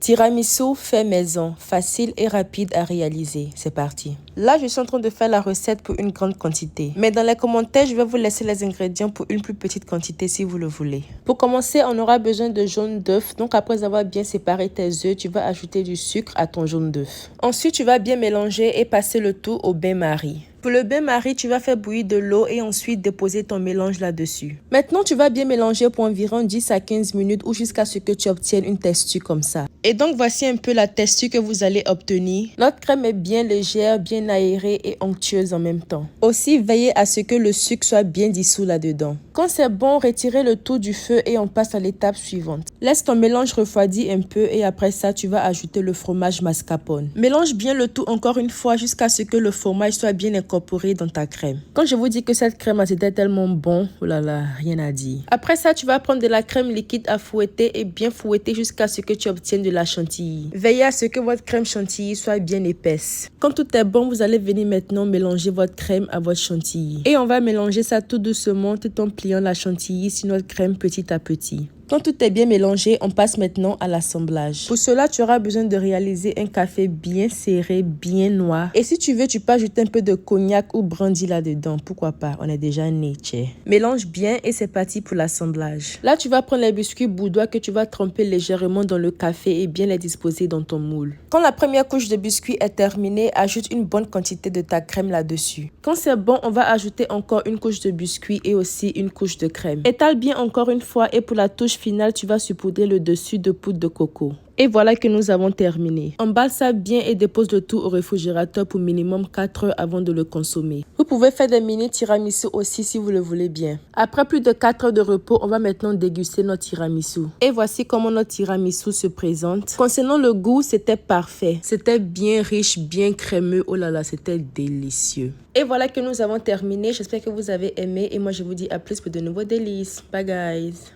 Tiramisu fait maison, facile et rapide à réaliser. C'est parti. Là, je suis en train de faire la recette pour une grande quantité. Mais dans les commentaires, je vais vous laisser les ingrédients pour une plus petite quantité si vous le voulez. Pour commencer, on aura besoin de jaune d'œuf. Donc après avoir bien séparé tes œufs, tu vas ajouter du sucre à ton jaune d'œuf. Ensuite, tu vas bien mélanger et passer le tout au bain-marie. Pour le bain-marie, tu vas faire bouillir de l'eau et ensuite déposer ton mélange là-dessus. Maintenant, tu vas bien mélanger pour environ 10 à 15 minutes ou jusqu'à ce que tu obtiennes une texture comme ça. Et donc, voici un peu la texture que vous allez obtenir. Notre crème est bien légère, bien aérée et onctueuse en même temps. Aussi, veillez à ce que le sucre soit bien dissous là-dedans. Quand c'est bon, retirez le tout du feu et on passe à l'étape suivante. Laisse ton mélange refroidir un peu et après ça, tu vas ajouter le fromage mascarpone. Mélange bien le tout encore une fois jusqu'à ce que le fromage soit bien incorporé dans ta crème. Quand je vous dis que cette crème c'était tellement bon, oh là là, rien à dire. Après ça, tu vas prendre de la crème liquide à fouetter et bien fouetter jusqu'à ce que tu obtiennes de la chantilly. Veillez à ce que votre crème chantilly soit bien épaisse. Quand tout est bon, vous allez venir maintenant mélanger votre crème à votre chantilly. Et on va mélanger ça tout doucement tout en pliant la chantilly sur notre crème petit à petit. Quand tout est bien mélangé, on passe maintenant à l'assemblage. Pour cela, tu auras besoin de réaliser un café bien serré, bien noir. Et si tu veux, tu peux ajouter un peu de cognac ou brandy là-dedans. Pourquoi pas? On est déjà nature. Mélange bien et c'est parti pour l'assemblage. Là, tu vas prendre les biscuits boudois que tu vas tremper légèrement dans le café et bien les disposer dans ton moule. Quand la première couche de biscuits est terminée, ajoute une bonne quantité de ta crème là-dessus. Quand c'est bon, on va ajouter encore une couche de biscuits et aussi une couche de crème. Étale bien encore une fois et pour la touche finale, tu vas saupoudrer le dessus de poudre de coco. Et voilà que nous avons terminé. Emballe ça bien et dépose le tout au réfrigérateur pour minimum 4 heures avant de le consommer. Vous pouvez faire des mini tiramisu aussi si vous le voulez bien. Après plus de 4 heures de repos, on va maintenant déguster notre tiramisu. Et voici comment notre tiramisu se présente. Concernant le goût, c'était parfait. C'était bien riche, bien crémeux. Oh là là, c'était délicieux. Et voilà que nous avons terminé. J'espère que vous avez aimé et moi je vous dis à plus pour de nouveaux délices. Bye guys.